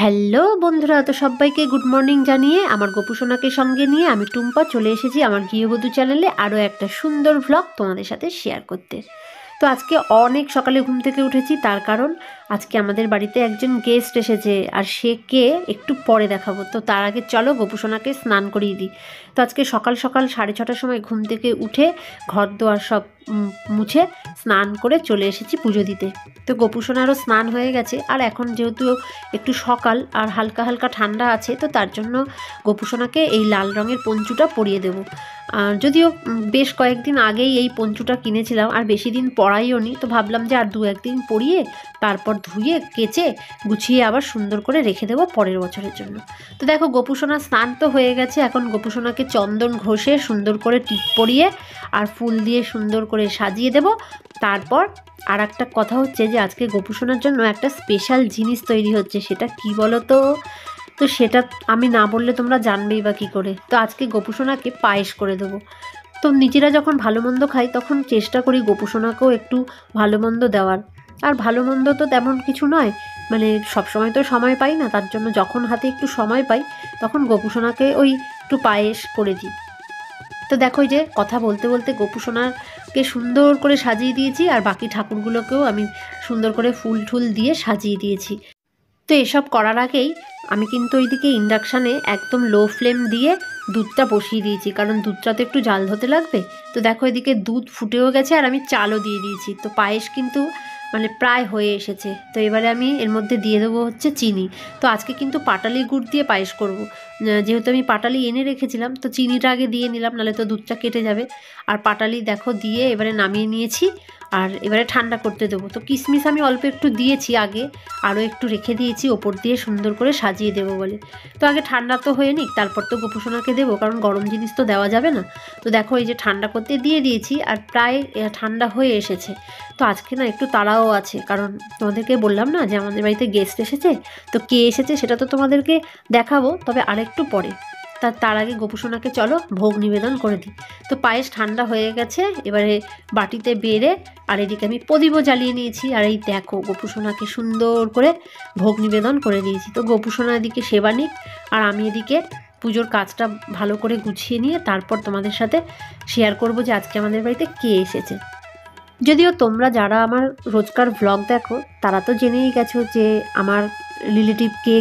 Hello বন্ধুরা, তো সবাইকে গুড মর্নিং জানিয়ে আমার গোপুসোনাকে সঙ্গে নিয়ে আমি টুম্পা চলে এসেছি আমার গৃহবধূ চ্যানেলে আরও একটা সুন্দর ভ্লগ তোমাদের সাথে শেয়ার করতে। তো আজকে অনেক সকালে ঘুম থেকে উঠেছি, তার কারণ আজকে আমাদের বাড়িতে একজন গেস্ট এসেছে আর সে কে একটু পরে দেখাবো। তো তার আগে চলো গোপুসোনাকে স্নান করিয়ে দিই। তো আজকে সকাল সকাল 6:30টার সময় ঘুম থেকে উঠে ঘর দোয়ার সব মুছে স্নান করে চলে এসেছি পুজো দিতে। তো গোপুসোনারও স্নান হয়ে গেছে, আর এখন যেহেতু একটু সকাল আর হালকা হালকা ঠান্ডা আছে, তো তার জন্য গোপুসোনাকে এই লাল রঙের পঞ্চুটা পরিয়ে দেবো। যদিও বেশ কয়েকদিন আগেই এই পঞ্চুটা কিনেছিলাম আর বেশি দিন পরাইও নি, তো ভাবলাম যে আর 2-1 দিন পরিয়ে তারপর ধুয়ে কেচে গুছিয়ে আবার সুন্দর করে রেখে দেবো পরের বছরের জন্য। তো দেখো গোপুসোনা স্নান তো হয়ে গেছে, এখন গোপুসোনাকে চন্দন ঘষে সুন্দর করে টিপ পরিয়ে আর ফুল দিয়ে সুন্দর করে সাজিয়ে দেব। তারপর আর একটা কথা হচ্ছে যে আজকে গোপুসোনার জন্য একটা স্পেশাল জিনিস তৈরি হচ্ছে, সেটা কি বলো তো? তো সেটা আমি না বললে তোমরা জানবেই বা কী করে। তো আজকে গোপুসোনাকে পায়েস করে দেবো। তো নিজেরা যখন ভালো মন্দ খাই তখন চেষ্টা করি গোপুসোনাকেও একটু ভালো মন্দ দেওয়ার। আর ভালো মন্দ তো তেমন কিছু নয়, মানে সবসময় তো সময় পাই না, তার জন্য যখন হাতে একটু সময় পাই তখন গোপুসোনাকে ওই একটু পায়েস করে দিই। তো দেখো যে কথা বলতে বলতে গোপুসোনাকে সুন্দর করে সাজিয়ে দিয়েছি, আর বাকি ঠাকুরগুলোকেও আমি সুন্দর করে ফুল ঠুল দিয়ে সাজিয়ে দিয়েছি। তো এসব করার আগেই আমি কিন্তু ওইদিকে ইন্ডাকশানে একদম লো ফ্লেম দিয়ে দুধটা বসিয়ে দিয়েছি, কারণ দুধটা তো একটু জাল হতে লাগবে। তো দেখো এদিকে দুধ ফুটেও গেছে আর আমি চালও দিয়ে দিয়েছি। তো পায়েস কিন্তু মানে প্রায় হয়ে এসেছে। তো এবারে আমি এর মধ্যে দিয়ে দেবো হচ্ছে চিনি। তো আজকে কিন্তু পাটালি গুড় দিয়ে পায়েস করব, যেহেতু আমি পাটালি এনে রেখেছিলাম, তো চিনিটা আগে দিয়ে নিলাম, নাহলে তো দুধটা কেটে যাবে। আর পাটালি দেখো দিয়ে এবারে নামিয়ে নিয়েছি, আর এবারে ঠান্ডা করতে দেবো। তো কিশমিশ আমি অল্প একটু দিয়েছি আগে, আরও একটু রেখে দিয়েছি ওপর দিয়ে সুন্দর করে সাজিয়ে দেবো বলে। তো আগে ঠান্ডা তো হয়ে নিক, তারপর তো গোপুসোনাকে দেবো, কারণ গরম জিনিস তো দেওয়া যাবে না। তো দেখো এই যে ঠান্ডা করতে দিয়ে দিয়েছি আর প্রায় ঠান্ডা হয়ে এসেছে। তো আজকে না একটু তাড়াও আছে, কারণ তোমাদেরকে বললাম না যে আমাদের বাড়িতে গেস্ট এসেছে। তো কে এসেছে সেটা তো তোমাদেরকে দেখাবো, তবে আরেকটু পরে। তার আগে গোপুসোনাকে চলো ভোগ নিবেদন করে দিই। তো পায়েস ঠান্ডা হয়ে গেছে, এবারে বাটিতে বেড়ে আর এদিকে আমি প্রদীপও জ্বালিয়ে নিয়েছি। আর এই দেখো গোপুসোনাকে সুন্দর করে ভোগ নিবেদন করে দিয়েছি। তো গোপুসোনা এদিকে সেবা নিক, আর আমি এদিকে পুজোর কাজটা ভালো করে গুছিয়ে নিয়ে তারপর তোমাদের সাথে শেয়ার করব যে আজকে আমাদের বাড়িতে কে এসেছে। যদিও তোমরা যারা আমার রোজকার ভ্লগ দেখো তারা তো জেনেই গেছো যে আমার রিলেটিভ কে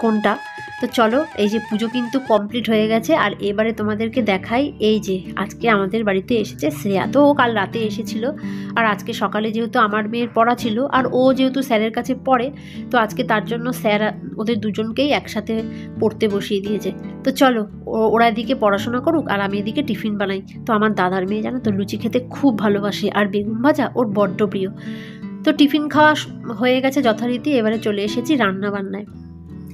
কোনটা। তো চলো, এই যে পুজো কিন্তু কমপ্লিট হয়ে গেছে, আর এবারে তোমাদেরকে দেখাই এই যে আজকে আমাদের বাড়িতে এসেছে শ্রেয়া। তো ও কাল রাতে এসেছিল, আর আজকে সকালে যেহেতু আমার মেয়ের পড়া ছিল আর ও যেহেতু স্যারের কাছে পড়ে, তো আজকে তার জন্য স্যার ওদের দুজনকেই একসাথে পড়তে বসিয়ে দিয়েছে। তো চলো ওরা এদিকে পড়াশোনা করুক আর আমি এদিকে টিফিন বানাই। তো আমার দাদার মেয়ে জানো তো লুচি খেতে খুব ভালোবাসে, আর বেগুন ভাজা ওর বড্ড প্রিয়। তো টিফিন খাওয়া হয়ে গেছে যথারীতি, এবারে চলে এসেছি রান্না বান্নায়।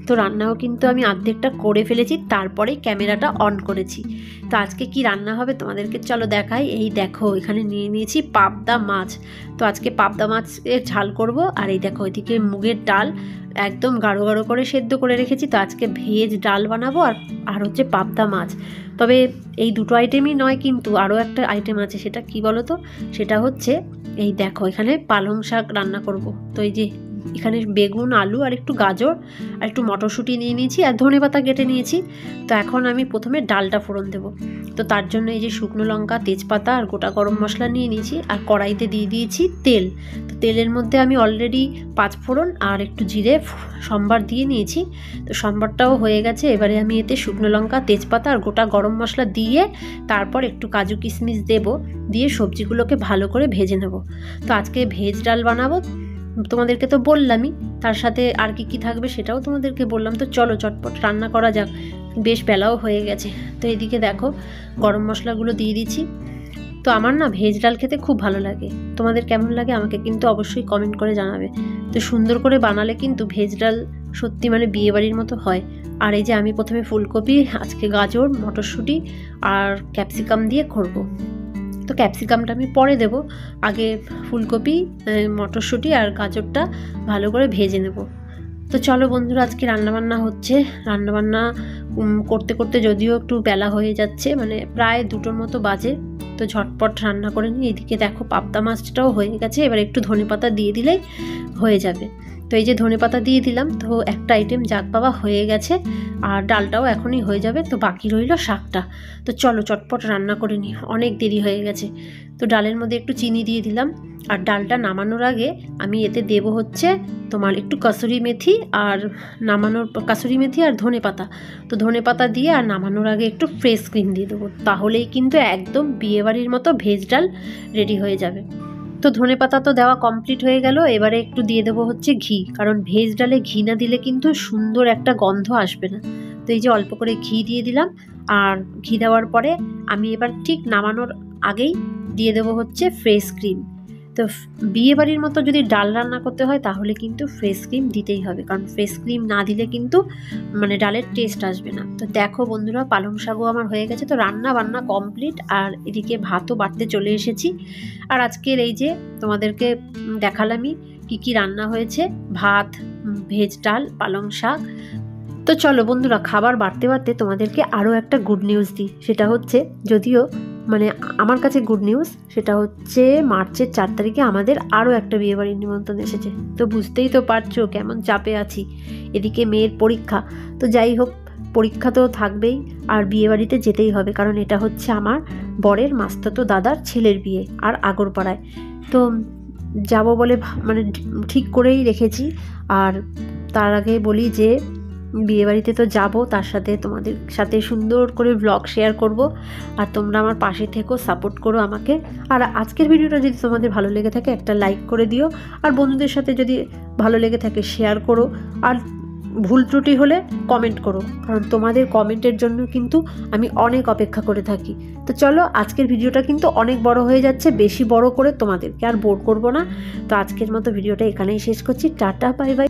তো রান্নাও কিন্তু আমি অর্ধেকটা করে ফেলেছি, তারপরে ক্যামেরাটা অন করেছি। তো আজকে কি রান্না হবে তোমাদেরকে চলো দেখাই। এই দেখো এখানে নিয়ে নিয়েছি পাবদা মাছ। তো আজকে পাবদা মাছের ঝাল করব। আর এই দেখো ওইদিকে মুগের ডাল একদম গাঢ় গাঢ় করে সেদ্ধ করে রেখেছি। তো আজকে ভেজ ডাল বানাবো, আর হচ্ছে পাবদা মাছ। তবে এই দুটো আইটেমই নয়, কিন্তু আরও একটা আইটেম আছে, সেটা কি বলো তো? সেটা হচ্ছে এই দেখো এখানে পালং শাক রান্না করব। তো এই যে এখানে বেগুন, আলু আর একটু গাজর আর একটু মটরশুঁটি নিয়ে নিয়েছি, আর ধনেপাতা কেটে নিয়েছি। তো এখন আমি প্রথমে ডালটা ফোড়ন দেব। তো তার জন্য এই যে শুকনো লঙ্কা, তেজপাতা আর গোটা গরম মশলা নিয়ে নিয়েছি, আর কড়াইতে দিয়ে দিয়েছি তেল। তো তেলের মধ্যে আমি অলরেডি 5 ফোড়ন আর একটু জিরে সম্বার দিয়ে নিয়েছি। তো সম্বারটাও হয়ে গেছে, এবারে আমি এতে শুকনো লঙ্কা, তেজপাতা আর গোটা গরম মশলা দিয়ে তারপর একটু কাজু কিশমিশ দেব, দিয়ে সবজিগুলোকে ভালো করে ভেজে নেব। তো আজকে ভেজ ডাল বানাবো, তোমাদেরকে তো বললামই, তার সাথে আর কি থাকবে সেটাও তোমাদেরকে বললাম। তো চলো চটপট রান্না করা যাক, বেশ বেলাও হয়ে গেছে। তো এদিকে দেখো গরম মশলাগুলো দিয়ে দিচ্ছি। তো আমার না ভেজ ডাল খেতে খুব ভালো লাগে, তোমাদের কেমন লাগে আমাকে কিন্তু অবশ্যই কমেন্ট করে জানাবে। তো সুন্দর করে বানালে কিন্তু ভেজ ডাল সত্যি মানে বিয়েবাড়ির মতো হয়। আর এই যে আমি প্রথমে ফুলকপি, আজকে গাজর, মটরশুঁটি আর ক্যাপসিকাম দিয়ে করব। তো ক্যাপসিকামটা আমি পরে দেব, আগে ফুলকপি, মটরশুঁটি আর গাজরটা ভালো করে ভেজে নেব। তো চলো বন্ধুরা, আজকে রান্নাবান্না হচ্ছে। রান্নাবান্না করতে করতে যদিও একটু বেলা হয়ে যাচ্ছে, মানে প্রায় 2টোর মতো বাজে। তো ঝটপট রান্না করে নিই। এদিকে দেখো পাবদা মাছটাও হয়ে গেছে, এবার একটু ধনেপাতা দিয়ে দিলেই হয়ে যাবে। তো এই যে ধনেপাতা দিয়ে দিলাম, তো একটা আইটেম যাক বাবা হয়ে গেছে, আর ডালটাও এখনই হয়ে যাবে। তো বাকি রইল শাকটা। তো চলো চটপট রান্না করে নিই, অনেক দেরি হয়ে গেছে। তো ডালের মধ্যে একটু চিনি দিয়ে দিলাম, আর ডালটা নামানোর আগে আমি এতে দেব হচ্ছে তোমার একটু কাসুরি মেথি, আর কাসুরি মেথি আর ধনেপাতা। তো ধনেপাতা দিয়ে আর নামানোর আগে একটু ফ্রেশ ক্রিম দিয়ে দেবো, তাহলেই কিন্তু একদম বিয়েবাড়ির মতো ভেজ ডাল রেডি হয়ে যাবে। তো ধনেপাতা তো দেওয়া কমপ্লিট হয়ে গেল, এবারে একটু দিয়ে দেবো হচ্ছে ঘি, কারণ ভেজ ডালে ঘি না দিলে কিন্তু সুন্দর একটা গন্ধ আসবে না। তো এই যে অল্প করে ঘি দিয়ে দিলাম, আর ঘি দেওয়ার পরে আমি এবার ঠিক নামানোর আগেই দিয়ে দেবো হচ্ছে ফ্রেশ ক্রিম। তো বিয়েবাড়ির মতো যদি ডাল রান্না করতে হয় তাহলে কিন্তু ফ্রেশ ক্রিম দিতেই হবে, কারণ ফ্রেশ ক্রিম না দিলে কিন্তু মানে ডালের টেস্ট আসবে না। তো দেখো বন্ধুরা, পালং শাকও আমার হয়ে গেছে, তো রান্না বান্না কমপ্লিট, আর এদিকে ভাতও বাড়তে চলে এসেছি। আর আজকের এই যে তোমাদেরকে দেখালামই কি কি রান্না হয়েছে, ভাত, ভেজ ডাল, পালং শাক। তো চলো বন্ধুরা, খাবার বাড়তে বাড়তে তোমাদেরকে আরও একটা গুড নিউজ দিই। সেটা হচ্ছে, যদিও মানে আমার কাছে গুড নিউজ, সেটা হচ্ছে মার্চের 4 তারিখে আমাদের আরও একটা বিয়েবাড়ির নিমন্ত্রণ এসেছে। তো বুঝতেই তো পারছো কেমন চাপে আছি, এদিকে মেয়ের পরীক্ষা। তো যাই হোক, পরীক্ষা তো থাকবেই, আর বিয়েবাড়িতে যেতেই হবে, কারণ এটা হচ্ছে আমার বরের মাস্তুতো দাদার ছেলের বিয়ে, আর আগরপাড়ায়। তো যাব বলে মানে ঠিক করেই রেখেছি। আর তার আগে বলি যে বিয়েবাড়িতে তো যাব, তার সাথে তোমাদের সাথে সুন্দর করে ব্লগ শেয়ার করব, আর তোমরা আমার পাশে থেকো, সাপোর্ট করো আমাকে। আর আজকের ভিডিওটা যদি তোমাদের ভালো লেগে থাকে একটা লাইক করে দিও, আর বন্ধুদের সাথে যদি ভালো লেগে থাকে শেয়ার করো, আর ভুল ত্রুটি হলে কমেন্ট করো, কারণ তোমাদের কমেন্টের জন্য কিন্তু আমি অনেক অপেক্ষা করে থাকি। তো চলো, আজকের ভিডিওটা কিন্তু অনেক বড় হয়ে যাচ্ছে, বেশি বড় করে তোমাদেরকে আর বোর করব না। তো আজকের মতো ভিডিওটা এখানেই শেষ করছি। Tata, bye bye.